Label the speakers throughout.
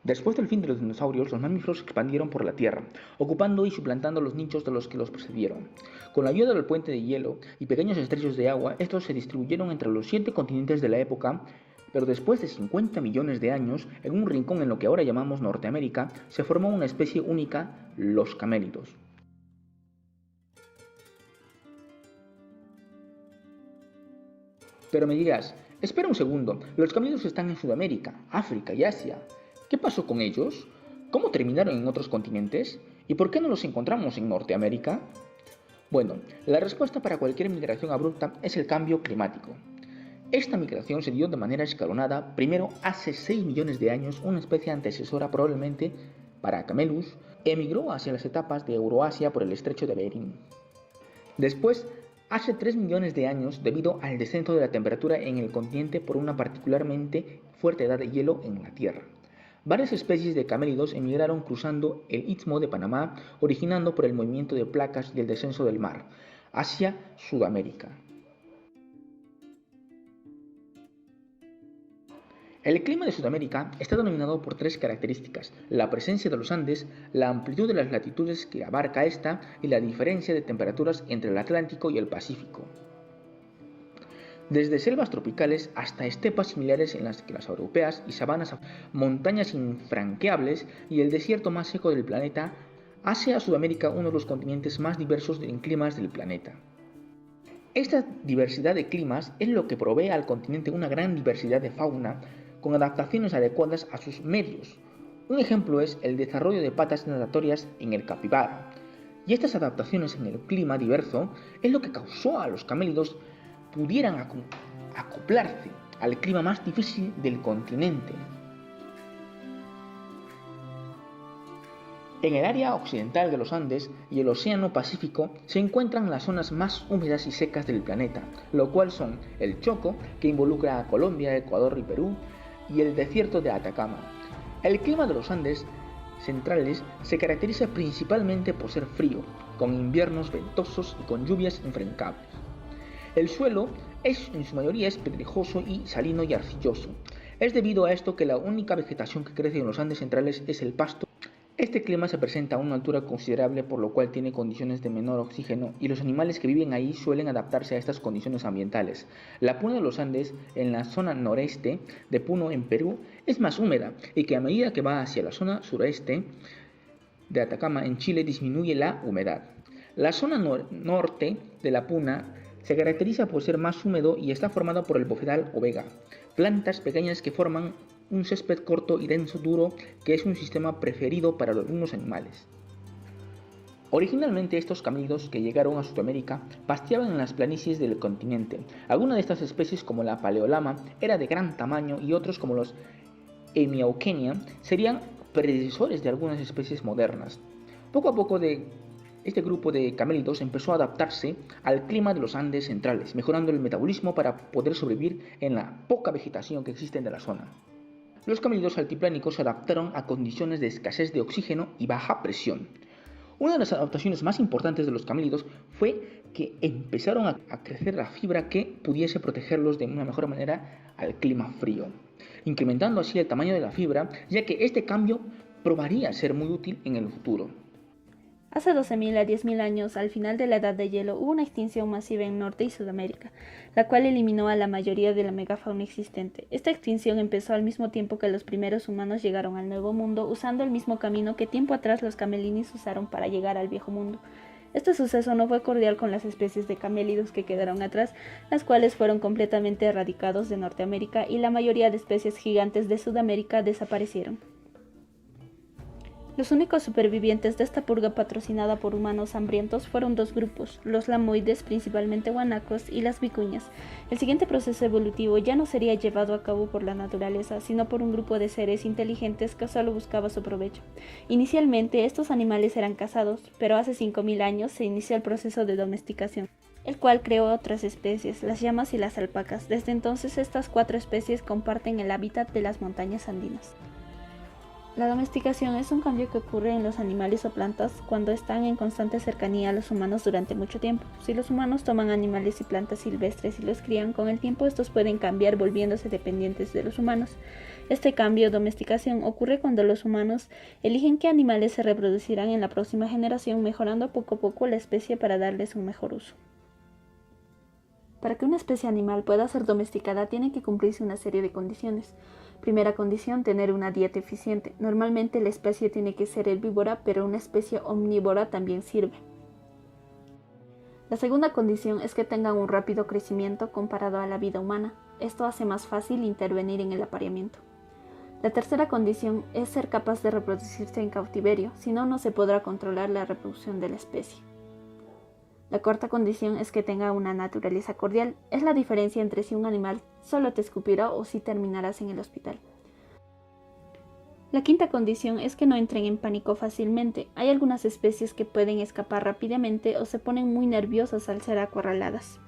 Speaker 1: Después del fin de los dinosaurios, los mamíferos se expandieron por la Tierra, ocupando y suplantando los nichos de los que los precedieron. Con la ayuda del puente de hielo y pequeños estrechos de agua, estos se distribuyeron entre los 7 continentes de la época, pero después de 50 millones de años, en un rincón en lo que ahora llamamos Norteamérica, se formó una especie única, los camélidos. Pero me dirás, espera un segundo, los camélidos están en Sudamérica, África y Asia. ¿Qué pasó con ellos? ¿Cómo terminaron en otros continentes? ¿Y por qué no los encontramos en Norteamérica? Bueno, la respuesta para cualquier migración abrupta es el cambio climático. Esta migración se dio de manera escalonada. Primero, hace 6 millones de años, una especie antecesora probablemente para Camelus emigró hacia las etapas de Euroasia por el estrecho de Bering. Después, hace 3 millones de años, debido al descenso de la temperatura en el continente por una particularmente fuerte edad de hielo en la Tierra. Varias especies de camélidos emigraron cruzando el Istmo de Panamá, originando por el movimiento de placas y el descenso del mar, hacia Sudamérica. El clima de Sudamérica está dominado por 3 características: la presencia de los Andes, la amplitud de las latitudes que abarca esta y la diferencia de temperaturas entre el Atlántico y el Pacífico. Desde selvas tropicales hasta estepas similares en las que las europeas y sabanas, montañas infranqueables y el desierto más seco del planeta, hace a Sudamérica uno de los continentes más diversos en climas del planeta. Esta diversidad de climas es lo que provee al continente una gran diversidad de fauna con adaptaciones adecuadas a sus medios. Un ejemplo es el desarrollo de patas natatorias en el capibara. Y estas adaptaciones en el clima diverso es lo que causó a los camélidos pudieran acoplarse al clima más difícil del continente. En el área occidental de los Andes y el Océano Pacífico se encuentran las zonas más húmedas y secas del planeta, lo cual son el Choco, que involucra a Colombia, Ecuador y Perú, y el desierto de Atacama. El clima de los Andes centrales se caracteriza principalmente por ser frío, con inviernos ventosos y con lluvias infranqueables. El suelo en su mayoría es pedregoso y salino y arcilloso. Es debido a esto que la única vegetación que crece en los Andes centrales es el pasto. Este clima se presenta a una altura considerable, por lo cual tiene condiciones de menor oxígeno, y los animales que viven ahí suelen adaptarse a estas condiciones ambientales. La puna de los Andes, en la zona noreste de Puno en Perú, es más húmeda, y que a medida que va hacia la zona sureste de Atacama en Chile disminuye la humedad. La zona norte de la puna se caracteriza por ser más húmedo y está formada por el bofedal o vega, plantas pequeñas que forman un césped corto y denso duro, que es un sistema preferido para algunos animales. Originalmente estos camélidos que llegaron a Sudamérica pasteaban en las planicies del continente. Algunas de estas especies, como la Paleolama, era de gran tamaño, y otros, como los Hemiauchenia, serían predecesores de algunas especies modernas. Poco a poco este grupo de camélidos empezó a adaptarse al clima de los Andes centrales, mejorando el metabolismo para poder sobrevivir en la poca vegetación que existe en la zona. Los camélidos altiplánicos se adaptaron a condiciones de escasez de oxígeno y baja presión. Una de las adaptaciones más importantes de los camélidos fue que empezaron a crecer la fibra que pudiese protegerlos de una mejor manera al clima frío, incrementando así el tamaño de la fibra, ya que este cambio probaría ser muy útil en el futuro.
Speaker 2: Hace 12.000 a 10.000 años, al final de la Edad de Hielo, hubo una extinción masiva en Norte y Sudamérica, la cual eliminó a la mayoría de la megafauna existente. Esta extinción empezó al mismo tiempo que los primeros humanos llegaron al Nuevo Mundo, usando el mismo camino que tiempo atrás los camelinis usaron para llegar al Viejo Mundo. Este suceso no fue cordial con las especies de camélidos que quedaron atrás, las cuales fueron completamente erradicados de Norteamérica, y la mayoría de especies gigantes de Sudamérica desaparecieron. Los únicos supervivientes de esta purga patrocinada por humanos hambrientos fueron 2 grupos, los lamoides, principalmente guanacos, y las vicuñas. El siguiente proceso evolutivo ya no sería llevado a cabo por la naturaleza, sino por un grupo de seres inteligentes que solo buscaba su provecho. Inicialmente, estos animales eran cazados, pero hace 5.000 años se inició el proceso de domesticación, el cual creó otras especies, las llamas y las alpacas. Desde entonces, estas 4 especies comparten el hábitat de las montañas andinas. La domesticación es un cambio que ocurre en los animales o plantas cuando están en constante cercanía a los humanos durante mucho tiempo. Si los humanos toman animales y plantas silvestres y los crían, con el tiempo estos pueden cambiar volviéndose dependientes de los humanos. Este cambio, domesticación, ocurre cuando los humanos eligen qué animales se reproducirán en la próxima generación, mejorando poco a poco la especie para darles un mejor uso. Para que una especie animal pueda ser domesticada tiene que cumplirse una serie de condiciones. Primera condición, tener una dieta eficiente. Normalmente la especie tiene que ser herbívora, pero una especie omnívora también sirve. La segunda condición es que tengan un rápido crecimiento comparado a la vida humana. Esto hace más fácil intervenir en el apareamiento. La tercera condición es ser capaz de reproducirse en cautiverio, si no, no se podrá controlar la reproducción de la especie. La cuarta condición es que tenga una naturaleza cordial. Es la diferencia entre si un animal solo te escupirá o si terminarás en el hospital. La quinta condición es que no entren en pánico fácilmente. Hay algunas especies que pueden escapar rápidamente o se ponen muy nerviosas al ser acorraladas.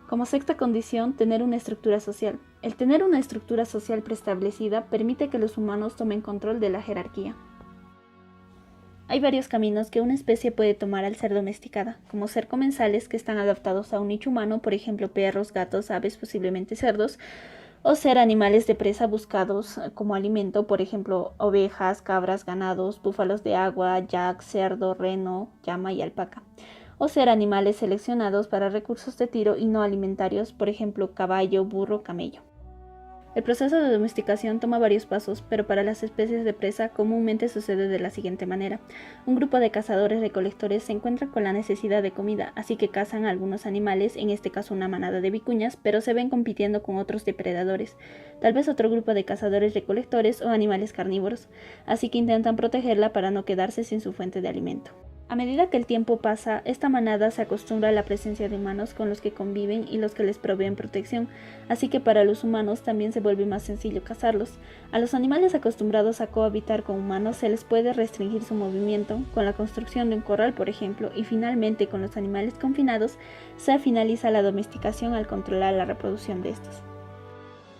Speaker 2: Como sexta condición, tener una estructura social. El tener una estructura social preestablecida permite que los humanos tomen control de la jerarquía. Hay varios caminos que una especie puede tomar al ser domesticada, como ser comensales que están adaptados a un nicho humano, por ejemplo perros, gatos, aves, posiblemente cerdos, o ser animales de presa buscados como alimento, por ejemplo ovejas, cabras, ganados, búfalos de agua, yak, cerdo, reno, llama y alpaca, o ser animales seleccionados para recursos de tiro y no alimentarios, por ejemplo caballo, burro, camello. El proceso de domesticación toma varios pasos, pero para las especies de presa comúnmente sucede de la siguiente manera. Un grupo de cazadores-recolectores se encuentra con la necesidad de comida, así que cazan a algunos animales, en este caso una manada de vicuñas, pero se ven compitiendo con otros depredadores, tal vez otro grupo de cazadores-recolectores o animales carnívoros, así que intentan protegerla para no quedarse sin su fuente de alimento. A medida que el tiempo pasa, esta manada se acostumbra a la presencia de humanos con los que conviven y los que les proveen protección, así que para los humanos también se vuelve más sencillo cazarlos. A los animales acostumbrados a cohabitar con humanos se les puede restringir su movimiento, con la construcción de un corral por ejemplo, y finalmente con los animales confinados se finaliza la domesticación al controlar la reproducción de estos.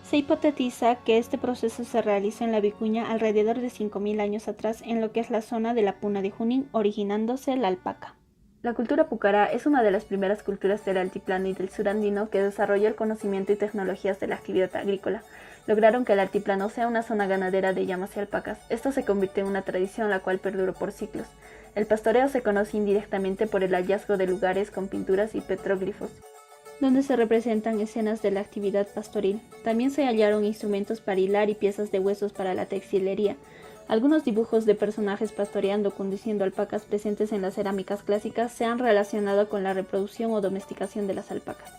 Speaker 2: Se hipotetiza que este proceso se realizó en la vicuña alrededor de 5.000 años atrás en lo que es la zona de la Puna de Junín, originándose la alpaca. La cultura pucará es una de las primeras culturas del altiplano y del surandino que desarrolló el conocimiento y tecnologías de la actividad agrícola. Lograron que el altiplano sea una zona ganadera de llamas y alpacas. Esto se convirtió en una tradición la cual perduró por siglos. El pastoreo se conoce indirectamente por el hallazgo de lugares con pinturas y petróglifos, donde se representan escenas de la actividad pastoril. También se hallaron instrumentos para hilar y piezas de huesos para la textilería. Algunos dibujos de personajes pastoreando conduciendo alpacas presentes en las cerámicas clásicas se han relacionado con la reproducción o domesticación de las alpacas.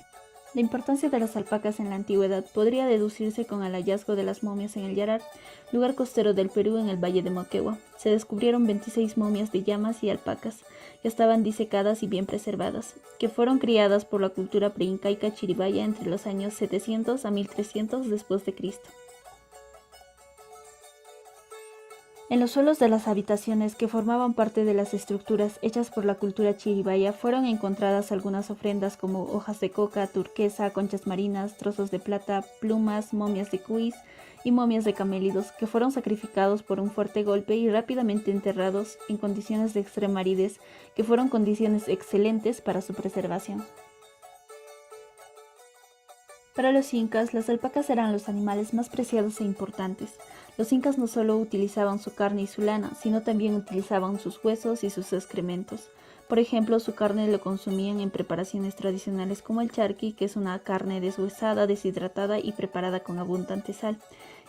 Speaker 2: La importancia de las alpacas en la antigüedad podría deducirse con el hallazgo de las momias en el Yarar, lugar costero del Perú en el Valle de Moquegua. Se descubrieron 26 momias de llamas y alpacas, que estaban disecadas y bien preservadas, que fueron criadas por la cultura preincaica chiribaya entre los años 700 a 1300 después de Cristo. En los suelos de las habitaciones que formaban parte de las estructuras hechas por la cultura chiribaya fueron encontradas algunas ofrendas como hojas de coca, turquesa, conchas marinas, trozos de plata, plumas, momias de cuis y momias de camélidos que fueron sacrificados por un fuerte golpe y rápidamente enterrados en condiciones de extrema aridez que fueron condiciones excelentes para su preservación. Para los incas, las alpacas eran los animales más preciados e importantes. Los incas no solo utilizaban su carne y su lana, sino también utilizaban sus huesos y sus excrementos. Por ejemplo, su carne lo consumían en preparaciones tradicionales como el charqui, que es una carne deshuesada, deshidratada y preparada con abundante sal,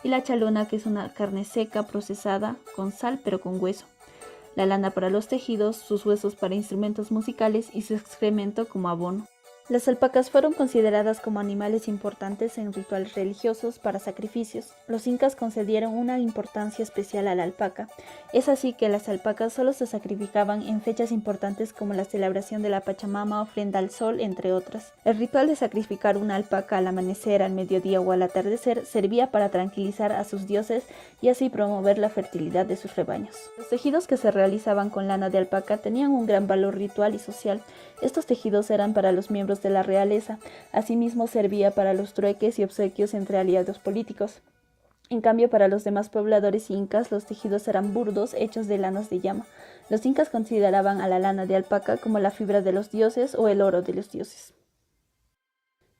Speaker 2: y la chalona, que es una carne seca, procesada, con sal pero con hueso. La lana para los tejidos, sus huesos para instrumentos musicales y su excremento como abono. Las alpacas fueron consideradas como animales importantes en rituales religiosos para sacrificios. Los incas concedieron una importancia especial a la alpaca. Es así que las alpacas solo se sacrificaban en fechas importantes como la celebración de la Pachamama, ofrenda al sol, entre otras. El ritual de sacrificar una alpaca al amanecer, al mediodía o al atardecer servía para tranquilizar a sus dioses y así promover la fertilidad de sus rebaños. Los tejidos que se realizaban con lana de alpaca tenían un gran valor ritual y social. Estos tejidos eran para los miembros de la realeza, asimismo servía para los trueques y obsequios entre aliados políticos. En cambio, para los demás pobladores incas, los tejidos eran burdos, hechos de lanas de llama. Los incas consideraban a la lana de alpaca como la fibra de los dioses o el oro de los dioses.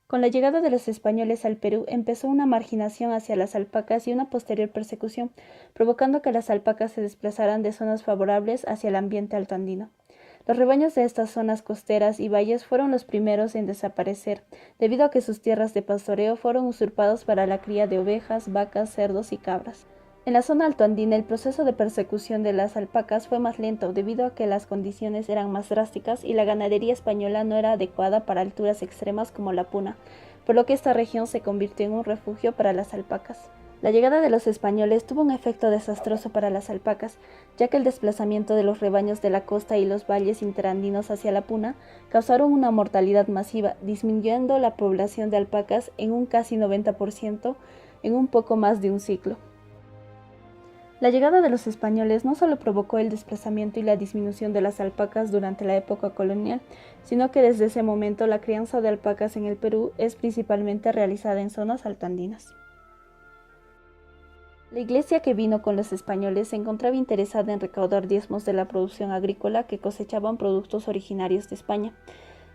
Speaker 2: Con la llegada de los españoles al Perú empezó una marginación hacia las alpacas y una posterior persecución, provocando que las alpacas se desplazaran de zonas favorables hacia el ambiente altoandino. Los rebaños de estas zonas costeras y valles fueron los primeros en desaparecer, debido a que sus tierras de pastoreo fueron usurpados para la cría de ovejas, vacas, cerdos y cabras. En la zona altoandina el proceso de persecución de las alpacas fue más lento debido a que las condiciones eran más drásticas y la ganadería española no era adecuada para alturas extremas como la Puna, por lo que esta región se convirtió en un refugio para las alpacas. La llegada de los españoles tuvo un efecto desastroso para las alpacas, ya que el desplazamiento de los rebaños de la costa y los valles interandinos hacia la Puna causaron una mortalidad masiva, disminuyendo la población de alpacas en un casi 90% en un poco más de un siglo. La llegada de los españoles no solo provocó el desplazamiento y la disminución de las alpacas durante la época colonial, sino que desde ese momento la crianza de alpacas en el Perú es principalmente realizada en zonas altoandinas. La iglesia que vino con los españoles se encontraba interesada en recaudar diezmos de la producción agrícola que cosechaban productos originarios de España,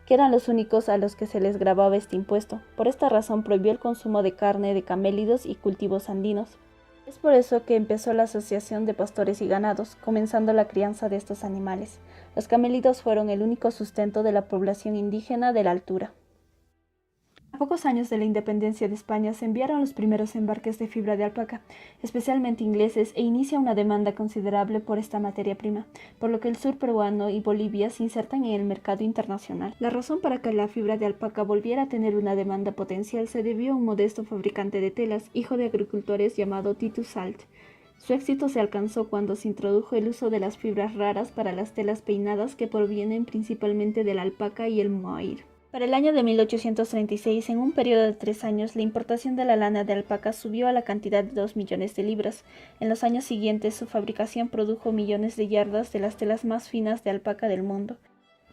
Speaker 2: que eran los únicos a los que se les gravaba este impuesto. Por esta razón prohibió el consumo de carne de camélidos y cultivos andinos. Es por eso que empezó la Asociación de Pastores y Ganados, comenzando la crianza de estos animales. Los camélidos fueron el único sustento de la población indígena de la altura. A pocos años de la independencia de España se enviaron los primeros embarques de fibra de alpaca, especialmente ingleses, e inicia una demanda considerable por esta materia prima, por lo que el sur peruano y Bolivia se insertan en el mercado internacional. La razón para que la fibra de alpaca volviera a tener una demanda potencial se debió a un modesto fabricante de telas, hijo de agricultores llamado Titus Salt. Su éxito se alcanzó cuando se introdujo el uso de las fibras raras para las telas peinadas que provienen principalmente de la alpaca y el mohair. Para el año de 1836, en un periodo de 3 años, la importación de la lana de alpaca subió a la cantidad de 2 millones de libras. En los años siguientes, su fabricación produjo millones de yardas de las telas más finas de alpaca del mundo.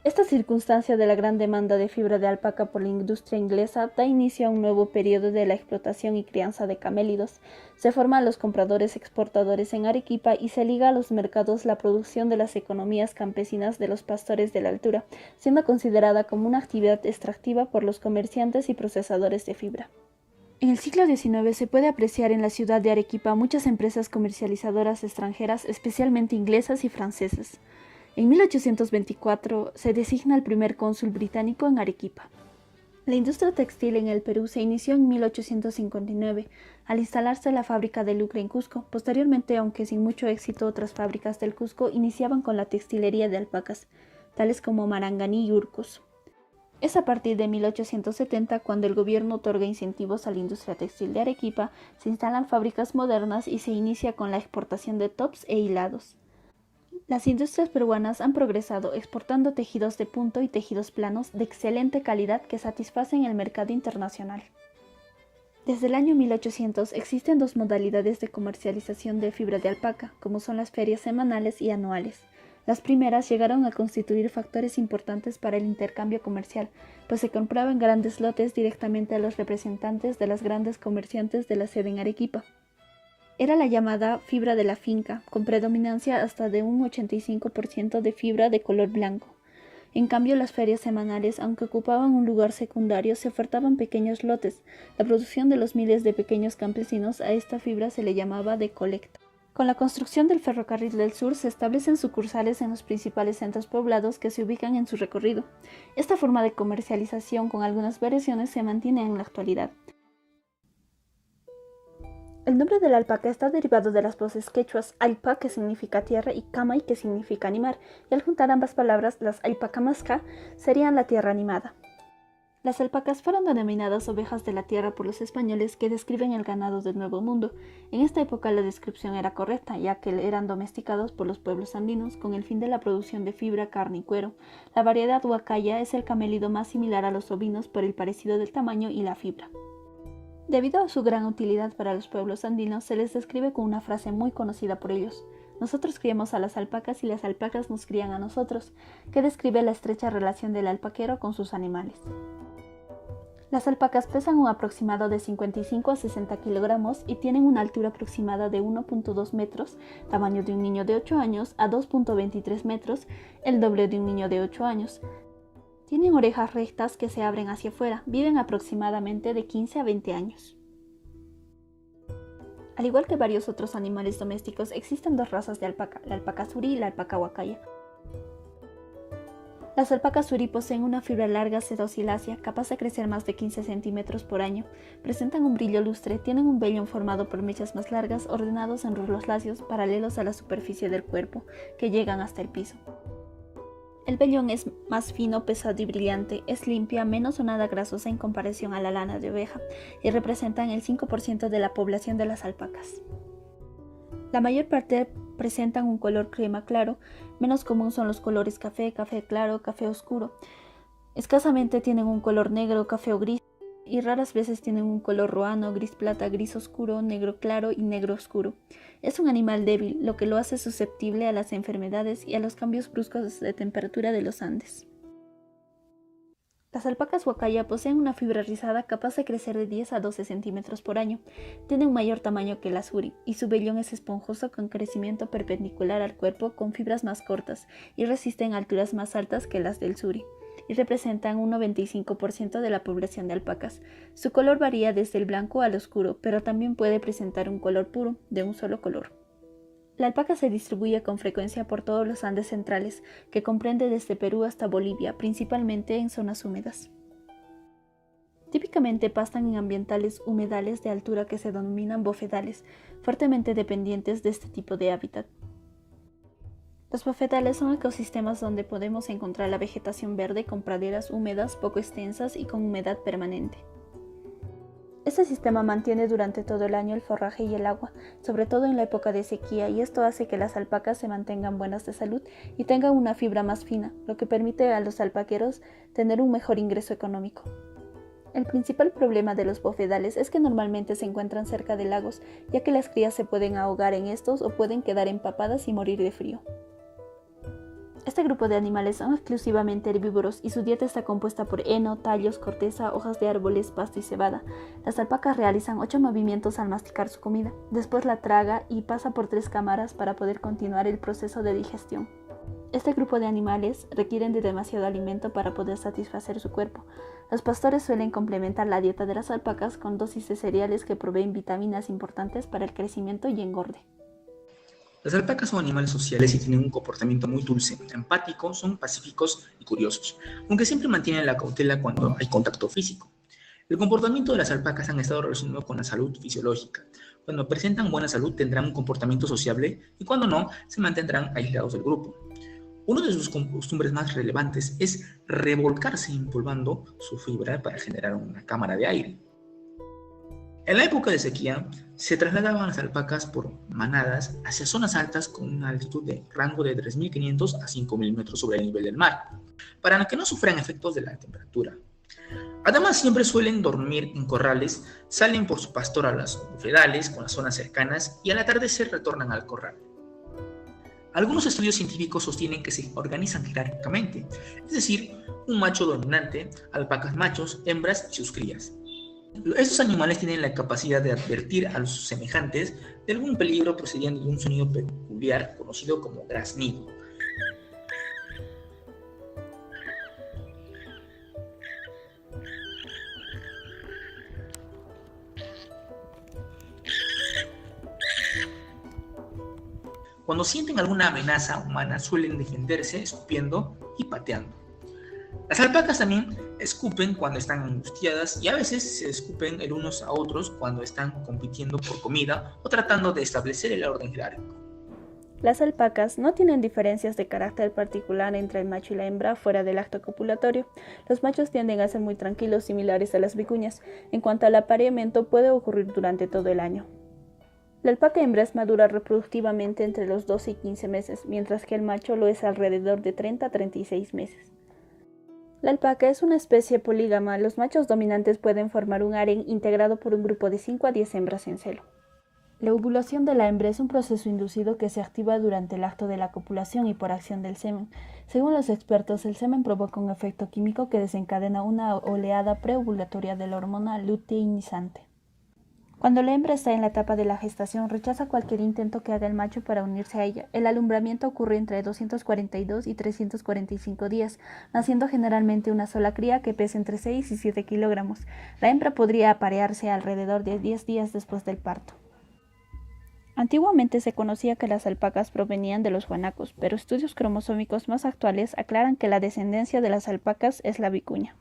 Speaker 2: Esta circunstancia de la gran demanda de fibra de alpaca por la industria inglesa da inicio a un nuevo periodo de la explotación y crianza de camélidos. Se forman los compradores exportadores en Arequipa y se liga a los mercados la producción de las economías campesinas de los pastores de la altura, siendo considerada como una actividad extractiva por los comerciantes y procesadores de fibra. En el siglo XIX se puede apreciar en la ciudad de Arequipa muchas empresas comercializadoras extranjeras, especialmente inglesas y francesas. En 1824 se designa el primer cónsul británico en Arequipa. La industria textil en el Perú se inició en 1859, al instalarse la fábrica de Lucre en Cusco. Posteriormente, aunque sin mucho éxito, otras fábricas del Cusco iniciaban con la textilería de alpacas, tales como Maranganí y Urcos. Es a partir de 1870 cuando el gobierno otorga incentivos a la industria textil de Arequipa, se instalan fábricas modernas y se inicia con la exportación de tops e hilados. Las industrias peruanas han progresado exportando tejidos de punto y tejidos planos de excelente calidad que satisfacen el mercado internacional. Desde el año 1800 existen 2 modalidades de comercialización de fibra de alpaca, como son las ferias semanales y anuales. Las primeras llegaron a constituir factores importantes para el intercambio comercial, pues se compraban grandes lotes directamente a los representantes de las grandes comerciantes de la sede en Arequipa. Era la llamada fibra de la finca, con predominancia hasta de un 85% de fibra de color blanco. En cambio, las ferias semanales, aunque ocupaban un lugar secundario, se ofertaban pequeños lotes. La producción de los miles de pequeños campesinos a esta fibra se le llamaba de colecta. Con la construcción del ferrocarril del sur se establecen sucursales en los principales centros poblados que se ubican en su recorrido. Esta forma de comercialización, con algunas variaciones, se mantiene en la actualidad. El nombre de la alpaca está derivado de las voces quechuas alpa, que significa tierra, y camay, que significa animar, y al juntar ambas palabras, las alpacamasca serían la tierra animada. Las alpacas fueron denominadas ovejas de la tierra por los españoles, que describen el ganado del Nuevo Mundo. En esta época la descripción era correcta, ya que eran domesticados por los pueblos andinos con el fin de la producción de fibra, carne y cuero. La variedad huacaya es el camélido más similar a los ovinos por el parecido del tamaño y la fibra. Debido a su gran utilidad para los pueblos andinos, se les describe con una frase muy conocida por ellos: nosotros criamos a las alpacas y las alpacas nos crían a nosotros, que describe la estrecha relación del alpaquero con sus animales. Las alpacas pesan un aproximado de 55 a 60 kilogramos y tienen una altura aproximada de 1.2 metros, tamaño de un niño de 8 años, a 2.23 metros, el doble de un niño de 8 años. Tienen orejas rectas que se abren hacia afuera, viven aproximadamente de 15 a 20 años. Al igual que varios otros animales domésticos, existen dos razas de alpaca, la alpaca suri y la alpaca huacaya. Las alpacas suri poseen una fibra larga sedosilácea, capaz de crecer más de 15 centímetros por año. Presentan un brillo lustre, tienen un vellón formado por mechas más largas, ordenados en rulos lacios, paralelos a la superficie del cuerpo, que llegan hasta el piso. El vellón es más fino, pesado y brillante, es limpia, menos o nada grasosa en comparación a la lana de oveja, y representan el 5% de la población de las alpacas. La mayor parte presentan un color crema claro, menos común son los colores café, café claro, café oscuro. Escasamente tienen un color negro, café o gris, y raras veces tienen un color roano, gris plata, gris oscuro, negro claro y negro oscuro. Es un animal débil, lo que lo hace susceptible a las enfermedades y a los cambios bruscos de temperatura de los Andes. Las alpacas huacaya poseen una fibra rizada capaz de crecer de 10 a 12 centímetros por año. Tienen un mayor tamaño que la suri y su vellón es esponjoso con crecimiento perpendicular al cuerpo con fibras más cortas y resisten a alturas más altas que las del suri y representan un 95% de la población de alpacas. Su color varía desde el blanco al oscuro, pero también puede presentar un color puro, de un solo color. La alpaca se distribuye con frecuencia por todos los Andes centrales, que comprende desde Perú hasta Bolivia, principalmente en zonas húmedas. Típicamente pastan en ambientales humedales de altura que se denominan bofedales, fuertemente dependientes de este tipo de hábitat. Los bofedales son ecosistemas donde podemos encontrar la vegetación verde con praderas húmedas poco extensas y con humedad permanente. Este sistema mantiene durante todo el año el forraje y el agua, sobre todo en la época de sequía, y esto hace que las alpacas se mantengan buenas de salud y tengan una fibra más fina, lo que permite a los alpaqueros tener un mejor ingreso económico. El principal problema de los bofedales es que normalmente se encuentran cerca de lagos, ya que las crías se pueden ahogar en estos o pueden quedar empapadas y morir de frío. Este grupo de animales son exclusivamente herbívoros y su dieta está compuesta por heno, tallos, corteza, hojas de árboles, pasto y cebada. Las alpacas realizan 8 movimientos al masticar su comida, después la traga y pasa por 3 cámaras para poder continuar el proceso de digestión. Este grupo de animales requieren de demasiado alimento para poder satisfacer su cuerpo. Los pastores suelen complementar la dieta de las alpacas con dosis de cereales que proveen vitaminas importantes para el crecimiento y engorde.
Speaker 1: Las alpacas son animales sociales y tienen un comportamiento muy dulce, empático, son pacíficos y curiosos, aunque siempre mantienen la cautela cuando hay contacto físico. El comportamiento de las alpacas han estado relacionado con la salud fisiológica. Cuando presentan buena salud tendrán un comportamiento sociable y cuando no, se mantendrán aislados del grupo. Una de sus costumbres más relevantes es revolcarse empolvando su fibra para generar una cámara de aire. En la época de sequía, se trasladaban las alpacas por manadas hacia zonas altas con una altitud de rango de 3.500 a 5.000 metros sobre el nivel del mar, para que no sufran efectos de la temperatura. Además, siempre suelen dormir en corrales, salen por su pastor a las bofedales con las zonas cercanas y al atardecer retornan al corral. Algunos estudios científicos sostienen que se organizan jerárquicamente, es decir, un macho dominante, alpacas machos, hembras y sus crías. Estos animales tienen la capacidad de advertir a sus semejantes de algún peligro procediendo de un sonido peculiar conocido como graznido. Cuando sienten alguna amenaza humana suelen defenderse escupiendo y pateando. Las alpacas también escupen cuando están angustiadas y a veces se escupen el unos a otros cuando están compitiendo por comida o tratando de establecer el orden jerárquico.
Speaker 2: Las alpacas no tienen diferencias de carácter particular entre el macho y la hembra fuera del acto copulatorio. Los machos tienden a ser muy tranquilos, similares a las vicuñas. En cuanto al apareamiento, puede ocurrir durante todo el año. La alpaca hembra es madura reproductivamente entre los 12 y 15 meses, mientras que el macho lo es alrededor de 30 a 36 meses. La alpaca es una especie polígama. Los machos dominantes pueden formar un harén integrado por un grupo de 5 a 10 hembras en celo. La ovulación de la hembra es un proceso inducido que se activa durante el acto de la copulación y por acción del semen. Según los expertos, el semen provoca un efecto químico que desencadena una oleada preovulatoria de la hormona luteinizante. Cuando la hembra está en la etapa de la gestación, rechaza cualquier intento que haga el macho para unirse a ella. El alumbramiento ocurre entre 242 y 345 días, naciendo generalmente una sola cría que pesa entre 6 y 7 kilogramos. La hembra podría aparearse alrededor de 10 días después del parto. Antiguamente se conocía que las alpacas provenían de los guanacos, pero estudios cromosómicos más actuales aclaran que la descendencia de las alpacas es la vicuña.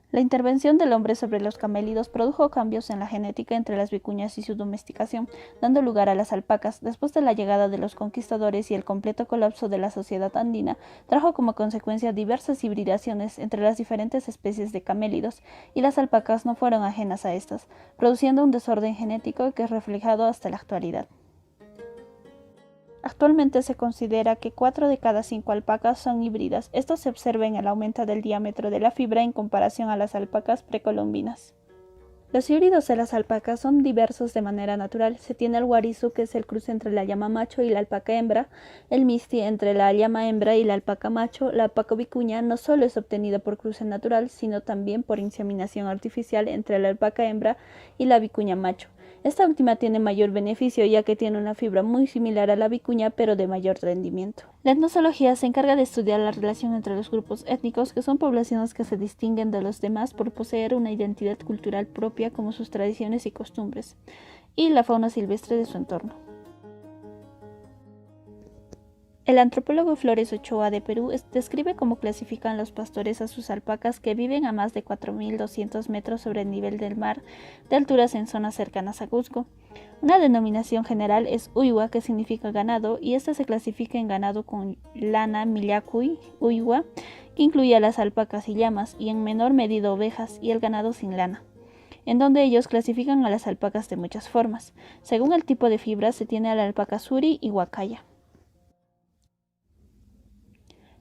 Speaker 2: La intervención del hombre sobre los camélidos produjo cambios en la genética entre las vicuñas y su domesticación, dando lugar a las alpacas. Después de la llegada de los conquistadores y el completo colapso de la sociedad andina, trajo como consecuencia diversas hibridaciones entre las diferentes especies de camélidos, y las alpacas no fueron ajenas a estas, produciendo un desorden genético que es reflejado hasta la actualidad. Actualmente se considera que 4 de cada 5 alpacas son híbridas. Esto se observa en el aumento del diámetro de la fibra en comparación a las alpacas precolombinas. Los híbridos de las alpacas son diversos de manera natural. Se tiene el guarizo, que es el cruce entre la llama macho y la alpaca hembra, el misti entre la llama hembra y la alpaca macho. La alpaca vicuña no solo es obtenida por cruce natural, sino también por inseminación artificial entre la alpaca hembra y la vicuña macho. Esta última tiene mayor beneficio, ya que tiene una fibra muy similar a la vicuña, pero de mayor rendimiento. La etnozoología se encarga de estudiar la relación entre los grupos étnicos, que son poblaciones que se distinguen de los demás por poseer una identidad cultural propia, como sus tradiciones y costumbres, y la fauna silvestre de su entorno. El antropólogo Flores Ochoa de Perú describe cómo clasifican los pastores a sus alpacas, que viven a más de 4.200 metros sobre el nivel del mar, de alturas en zonas cercanas a Cusco. Una denominación general es uywa, que significa ganado, y esta se clasifica en ganado con lana millacuy, uywa, que incluye a las alpacas y llamas, y en menor medida ovejas, y el ganado sin lana, en donde ellos clasifican a las alpacas de muchas formas. Según el tipo de fibra, se tiene a la alpaca suri y huacaya.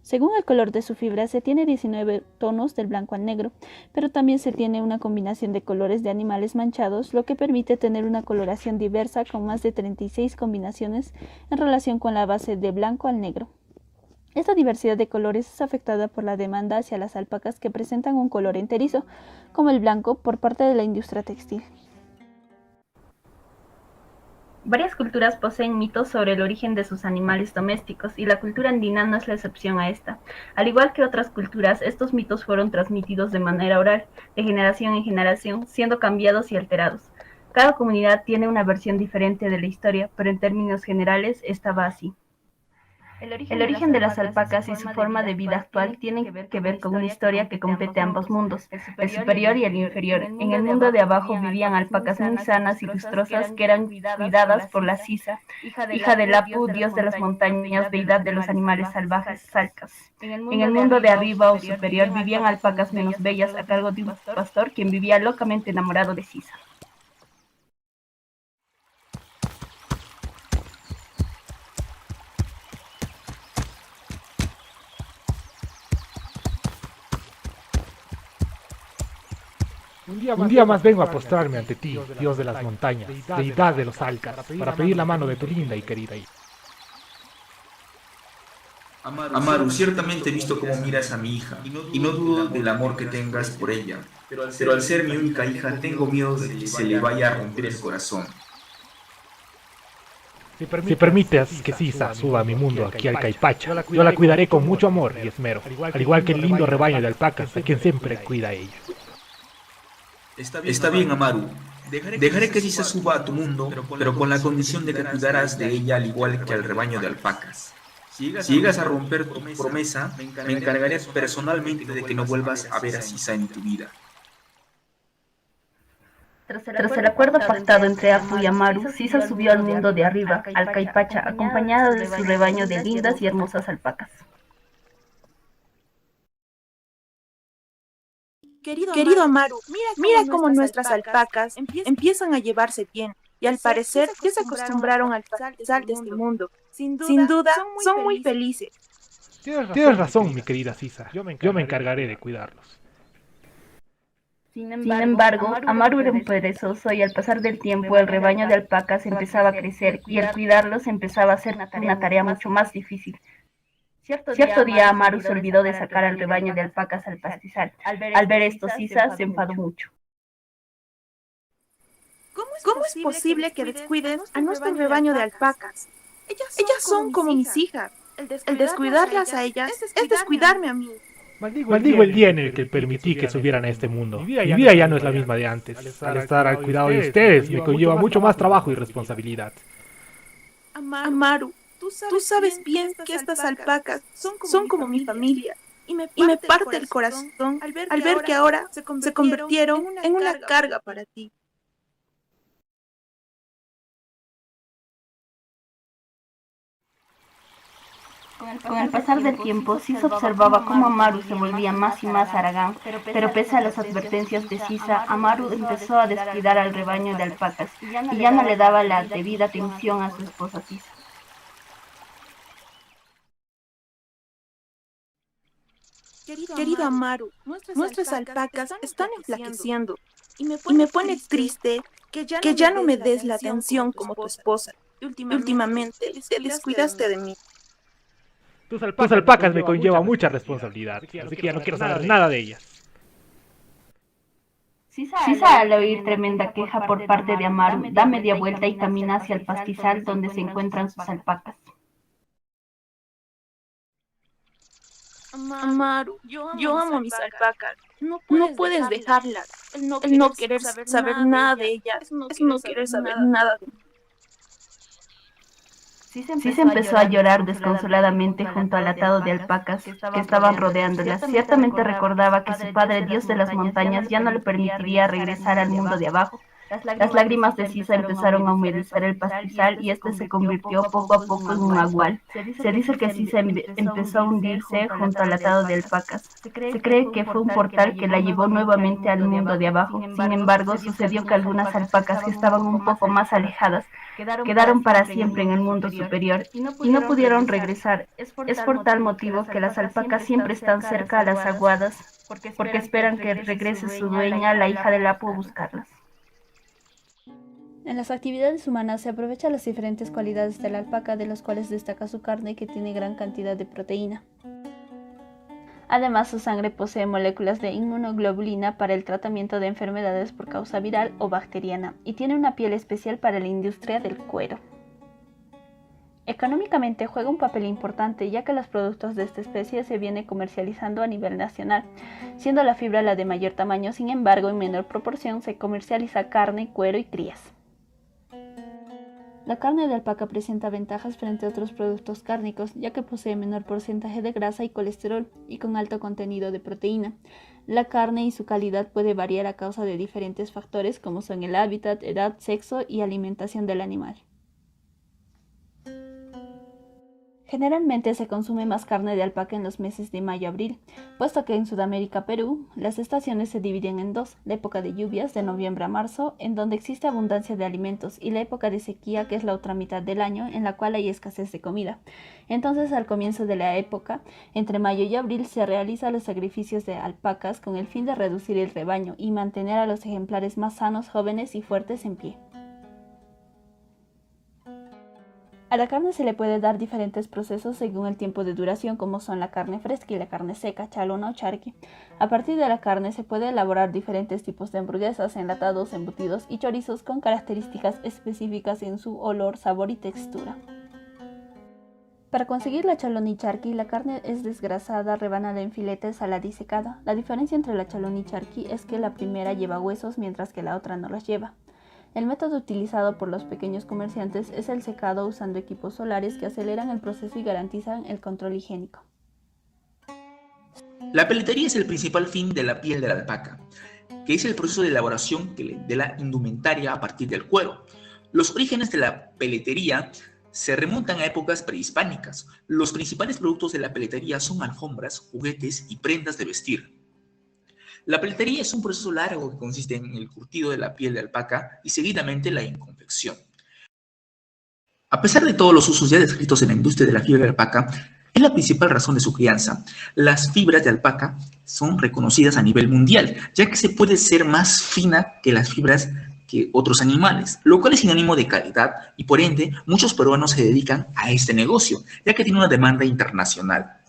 Speaker 2: Según el color de su fibra, se tiene 19 tonos del blanco al negro, pero también se tiene una combinación de colores de animales manchados, lo que permite tener una coloración diversa con más de 36 combinaciones en relación con la base de blanco al negro. Esta diversidad de colores es afectada por la demanda hacia las alpacas, que presentan un color enterizo, como el blanco, por parte de la industria textil. Varias culturas poseen mitos sobre el origen de sus animales domésticos, y la cultura andina no es la excepción a esta. Al igual que otras culturas, estos mitos fueron transmitidos de manera oral, de generación en generación, siendo cambiados y alterados. Cada comunidad tiene una versión diferente de la historia, pero en términos generales estaba así. El origen de las alpacas y su forma de vida actual tienen que ver con una historia que compete ambos mundos, el superior y el inferior. En el mundo de abajo vivían alpacas muy sanas y lustrosas, que eran cuidadas por la Sisa, hija del Apu, dios de las montañas, deidad de los animales salvajes, Salcas. En el mundo de arriba o superior vivían alpacas menos bellas, a cargo de un pastor, quien vivía locamente enamorado de Sisa.
Speaker 3: Un día más vengo a postrarme ante ti, Dios de las montañas, deidad de los Alcas, para pedir la mano de tu linda y querida hija.
Speaker 4: Amaru, ciertamente he visto cómo miras a mi hija, y no dudo del amor que tengas por ella, pero al ser mi única hija tengo miedo de que se le vaya a romper el corazón.
Speaker 3: Si permites que Sisa suba a mi mundo aquí al Caipacha, yo la cuidaré con mucho amor y esmero, al igual que el lindo rebaño de alpacas a quien siempre cuida ella.
Speaker 4: Está bien, Amaru. Dejaré que Sisa suba a tu mundo, pero con la condición de que cuidarás de ella al igual que al rebaño de alpacas. Si llegas a romper tu promesa, me encargaré personalmente de que no vuelvas a ver a Sisa en tu vida.
Speaker 2: Tras el acuerdo pactado entre Apu y Amaru, Sisa subió al mundo de arriba, al Caipacha, acompañada de su rebaño de lindas y hermosas alpacas.
Speaker 5: Querido Amaru, mira cómo nuestras alpacas empiezan a llevarse bien, y al parecer ya se acostumbraron al pasar de este mundo. Sin duda, son muy felices.
Speaker 3: Tienes razón, mi querida Sisa. Yo me encargaré de cuidarlos.
Speaker 2: Sin embargo, Amaru era un perezoso y al pasar del tiempo el rebaño de alpacas empezaba a crecer y el cuidarlos empezaba a ser una tarea mucho más difícil. Cierto día Amaru se olvidó de sacar al rebaño de alpacas al pastizal. Al ver esto, Sisa se enfadó mucho.
Speaker 5: ¿Cómo es posible que descuides a nuestro rebaño de alpacas? Ellas son como mis hijas. El descuidarlas a ellas es descuidarme a mí.
Speaker 3: Maldigo el día en el que permití que subieran a este mundo. Mi vida ya no es la misma de antes. Al estar al cuidado de ustedes me conlleva mucho más trabajo y responsabilidad.
Speaker 5: Amaru, tú sabes bien que estas alpacas son como mi familia. Y me parte el corazón al ver que ahora se convirtieron en una carga para ti.
Speaker 2: Con el pasar del tiempo, Sisa observaba cómo Amaru se volvía más y más haragán, pero pese a las advertencias de Sisa, Amaru empezó a descuidar al rebaño de alpacas y ya no le daba la debida atención a su esposa Sisa.
Speaker 5: Querida Amaru, nuestras alpacas están enflaqueciendo y me pone triste que ya no me des la atención como tu esposa. Últimamente te descuidaste de mí.
Speaker 3: Tus alpacas me conlleva mucha responsabilidad, así que ya no quiero saber nada de ellas.
Speaker 2: Sisa, al oír tremenda queja por parte de Amaru, da media vuelta y camina hacia el pastizal donde se encuentran sus alpacas.
Speaker 5: Amaru, yo amo a mis alpacas. No puedes dejarlas. El no querer saber nada de ellas es no querer saber nada de mí.
Speaker 2: Sisa empezó a llorar desconsoladamente junto al atado de alpacas que estaban rodeándolas. Ciertamente recordaba que su padre, Dios de las montañas, ya no le permitiría regresar al mundo de abajo. Las lágrimas de Sisa empezaron a humedecer el pastizal y este se convirtió poco a poco en un agual. Se dice que Sisa empezó a hundirse junto al atado de alpacas. Se cree que fue un portal que la llevó nuevamente al mundo de abajo. Sin embargo, sucedió que algunas alpacas que estaban un poco más alejadas quedaron para siempre en el mundo superior y no pudieron regresar. Es por tal motivo que las alpacas siempre están cerca a las aguadas porque esperan que regrese su dueña, la hija del Apu, a buscarlas. En las actividades humanas se aprovechan las diferentes cualidades de la alpaca, de las cuales destaca su carne, que tiene gran cantidad de proteína. Además, su sangre posee moléculas de inmunoglobulina para el tratamiento de enfermedades por causa viral o bacteriana, y tiene una piel especial para la industria del cuero. Económicamente juega un papel importante, ya que los productos de esta especie se vienen comercializando a nivel nacional, siendo la fibra la de mayor tamaño. Sin embargo, en menor proporción se comercializa carne, cuero y crías. La carne de alpaca presenta ventajas frente a otros productos cárnicos, ya que posee menor porcentaje de grasa y colesterol, y con alto contenido de proteína. La carne y su calidad puede variar a causa de diferentes factores como son el hábitat, edad, sexo y alimentación del animal. Generalmente se consume más carne de alpaca en los meses de mayo-abril, puesto que en Sudamérica, Perú, las estaciones se dividen en dos: la época de lluvias, de noviembre a marzo, en donde existe abundancia de alimentos, y la época de sequía, que es la otra mitad del año, en la cual hay escasez de comida. Entonces, al comienzo de la época, entre mayo y abril, se realizan los sacrificios de alpacas con el fin de reducir el rebaño y mantener a los ejemplares más sanos, jóvenes y fuertes en pie. A la carne se le puede dar diferentes procesos según el tiempo de duración, como son la carne fresca y la carne seca, chalona o charqui. A partir de la carne se puede elaborar diferentes tipos de hamburguesas, enlatados, embutidos y chorizos con características específicas en su olor, sabor y textura. Para conseguir la chalona y charqui, la carne es desgrasada, rebanada en filetes, salada y secada. La diferencia entre la chalona y charqui es que la primera lleva huesos mientras que la otra no los lleva. El método utilizado por los pequeños comerciantes es el secado usando equipos solares que aceleran el proceso y garantizan el control higiénico.
Speaker 4: La peletería es el principal fin de la piel de la alpaca, que es el proceso de elaboración de la indumentaria a partir del cuero. Los orígenes de la peletería se remontan a épocas prehispánicas. Los principales productos de la peletería son alfombras, juguetes y prendas de vestir. La peletería es un proceso largo que consiste en el curtido de la piel de alpaca y seguidamente la inconfección. A pesar de todos los usos ya descritos en la industria de la fibra de alpaca, Es la principal razón de su crianza. Las fibras de alpaca son reconocidas a nivel mundial, ya que se puede ser más fina que las fibras que otros animales, lo cual es sinónimo de calidad y por ende muchos peruanos se dedican a este negocio, ya que tiene una demanda internacional.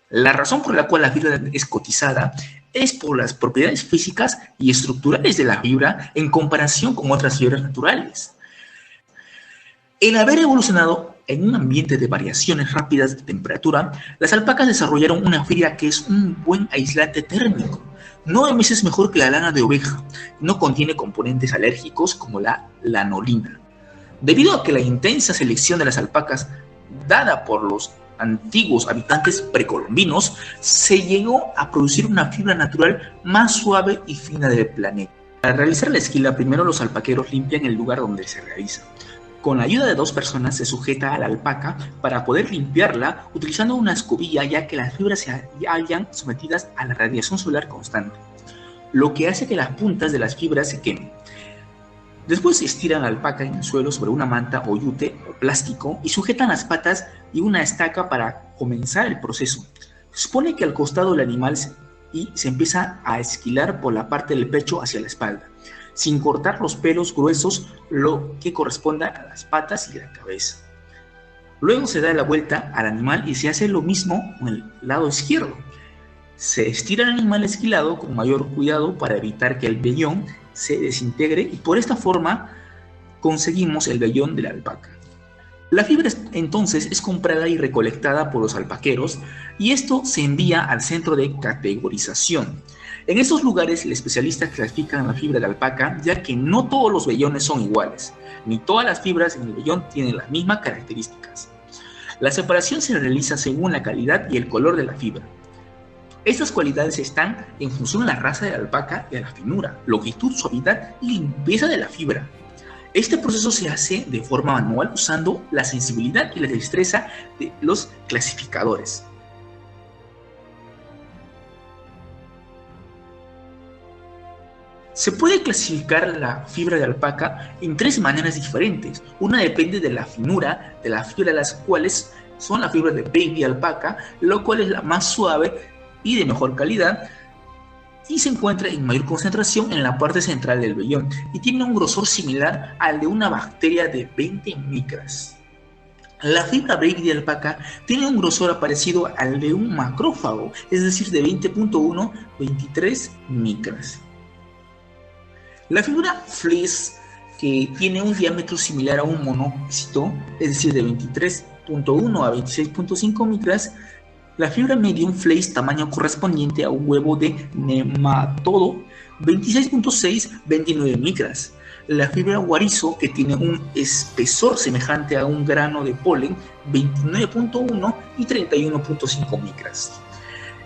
Speaker 4: La razón por la cual la fibra es cotizada es por las propiedades físicas y estructurales de la fibra en comparación con otras fibras naturales. El haber evolucionado en un ambiente de variaciones rápidas de temperatura, las alpacas desarrollaron una fibra que es un buen aislante térmico. 9 veces mejor que la lana de oveja. No contiene componentes alérgicos como la lanolina. Debido a que la intensa selección de las alpacas dada por los antiguos habitantes precolombinos, se llegó a producir una fibra natural más suave y fina del planeta. Para realizar la esquila, primero los alpaqueros limpian el lugar donde se realiza. Con la ayuda de 2 personas se sujeta a la alpaca para poder limpiarla utilizando una escobilla, ya que las fibras se hallan sometidas a la radiación solar constante, lo que hace que las puntas de las fibras se quemen. Después se estiran la alpaca en el suelo sobre una manta o yute o plástico y sujetan las patas y una estaca para comenzar el proceso. Se supone que al costado del animal se empieza a esquilar por la parte del pecho hacia la espalda, sin cortar los pelos gruesos, lo que corresponda a las patas y la cabeza. Luego se da la vuelta al animal y se hace lo mismo con el lado izquierdo. Se estira el animal esquilado con mayor cuidado para evitar que el vellón se desintegre y por esta forma conseguimos el vellón de la alpaca. La fibra entonces es comprada y recolectada por los alpaqueros y esto se envía al centro de categorización. En estos lugares los especialistas clasifican la fibra de alpaca, ya que no todos los vellones son iguales, ni todas las fibras en el vellón tienen las mismas características. La separación se realiza según la calidad y el color de la fibra. Estas cualidades están en función de la raza de la alpaca y de la finura, longitud, suavidad y limpieza de la fibra. Este proceso se hace de forma manual usando la sensibilidad y la destreza de los clasificadores. Se puede clasificar la fibra de alpaca en 3 maneras diferentes. Una depende de la finura de la fibra, las cuales son la fibra de baby alpaca, lo cual es la más suave y de mejor calidad, y se encuentra en mayor concentración en la parte central del vellón y tiene un grosor similar al de una bacteria de 20 micras. La fibra baby de alpaca tiene un grosor parecido al de un macrófago, es decir, de 20.1-23 micras. La fibra fleece, que tiene un diámetro similar a un monócito, es decir, de 23.1 a 26.5 micras. La fibra medium fleece, tamaño correspondiente a un huevo de nematodo, 26.6-29 micras. La fibra guarizo, que tiene un espesor semejante a un grano de polen, 29.1 y 31.5 micras.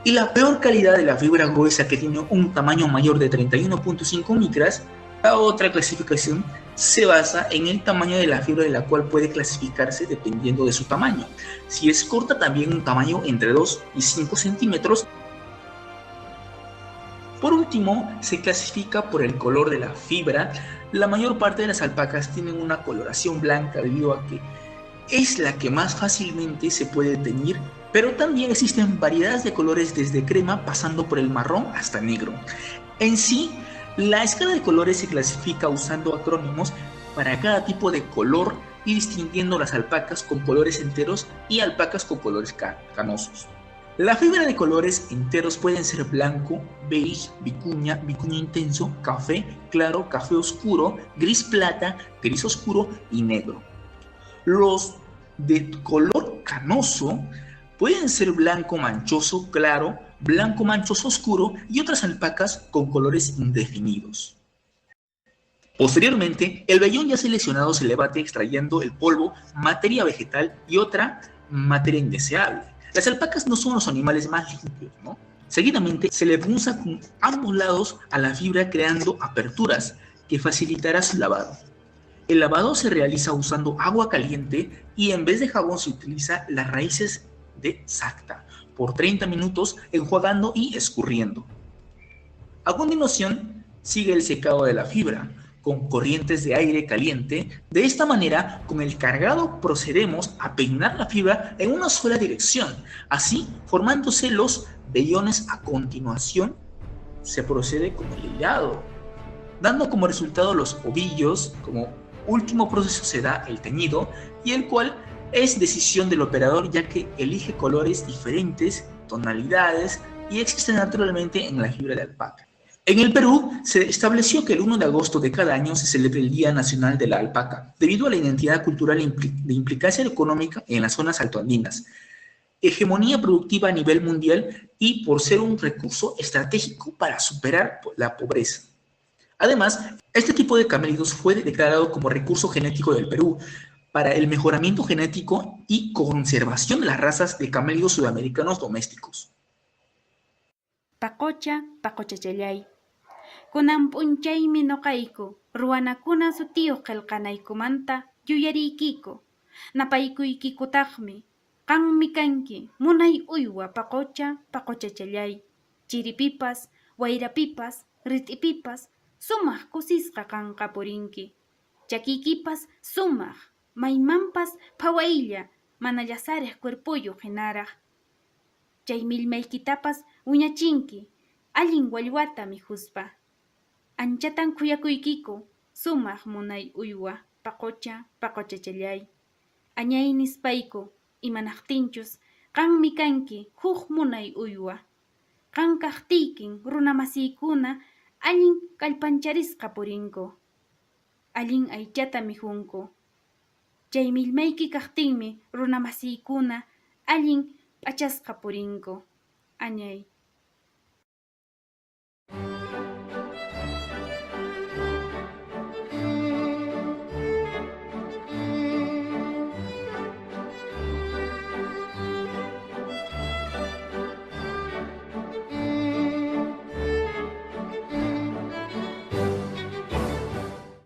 Speaker 4: Y la peor calidad de la fibra gruesa, que tiene un tamaño mayor de 31.5 micras, la otra clasificación se basa en el tamaño de la fibra, de la cual puede clasificarse dependiendo de su tamaño. Si es corta, también un tamaño entre 2 y 5 centímetros. Por último, se clasifica por el color de la fibra. La mayor parte de las alpacas tienen una coloración blanca debido a que es la que más fácilmente se puede teñir, pero también existen variedades de colores desde crema pasando por el marrón hasta negro. En sí, la escala de colores se clasifica usando acrónimos para cada tipo de color y distinguiendo las alpacas con colores enteros y alpacas con colores canosos. La fibra de colores enteros pueden ser blanco, beige, vicuña, vicuña intenso, café claro, café oscuro, gris plata, gris oscuro y negro. Los de color canoso pueden ser blanco manchoso claro, blanco manchoso oscuro y otras alpacas con colores indefinidos. Posteriormente, el vellón ya seleccionado se le bate extrayendo el polvo, materia vegetal y otra materia indeseable. Las alpacas no son los animales más limpios, ¿no? Seguidamente, se le punza con ambos lados a la fibra creando aperturas que facilitará su lavado. El lavado se realiza usando agua caliente y en vez de jabón se utiliza las raíces de sacta por 30 minutos enjuagando y escurriendo. A continuación sigue el secado de la fibra. con corrientes de aire caliente. De esta manera, con el cargado procedemos a peinar la fibra en una sola dirección, así formándose los vellones. A continuación, se procede con el hilado, dando como resultado los ovillos. Como último proceso se da el teñido, y el cual es decisión del operador, ya que elige colores diferentes, tonalidades, y existe naturalmente en la fibra de alpaca. En el Perú se estableció que el 1 de agosto de cada año se celebre el Día Nacional de la Alpaca, debido a la identidad cultural de implicancia económica en las zonas altoandinas, hegemonía productiva a nivel mundial y por ser un recurso estratégico para superar la pobreza. Además, este tipo de camélidos fue declarado como recurso genético del Perú para el mejoramiento genético y conservación de las razas de camélidos sudamericanos domésticos.
Speaker 6: Pacocha, pacochachallay. Kunan p'unchaymi noqayku, ruwanakuna sutiyuq qillqanaykumanta yuyariykiko. Napaykuykikutaqmi, qanmi kanki, munay uywa pacocha, pacochachallay. Chiripipas, wayrapipas, rit'ipipas, sumaq kusisqa kanqa purinki. Chakiykipas sumaq, maymanpas phawaylla, mana llasareq cuerpuyuq hinaraq. Chay millmaykitapas wiñachinki, allin wallwata mijuspa. Anchatan kuyakuykiku, sumaq munay uywa, pacocha, pacochachallay. Añay nispayku, imanaqtinchus, qanmi kanki, huk munay uywa. Qan kaqtiykin runa masiykuna, allin kallpancharisqa purinku. Allin aychata mijunku. Chay millmayki kaqtinmi runa masiykuna, allin p'achasqa purinku. Añay.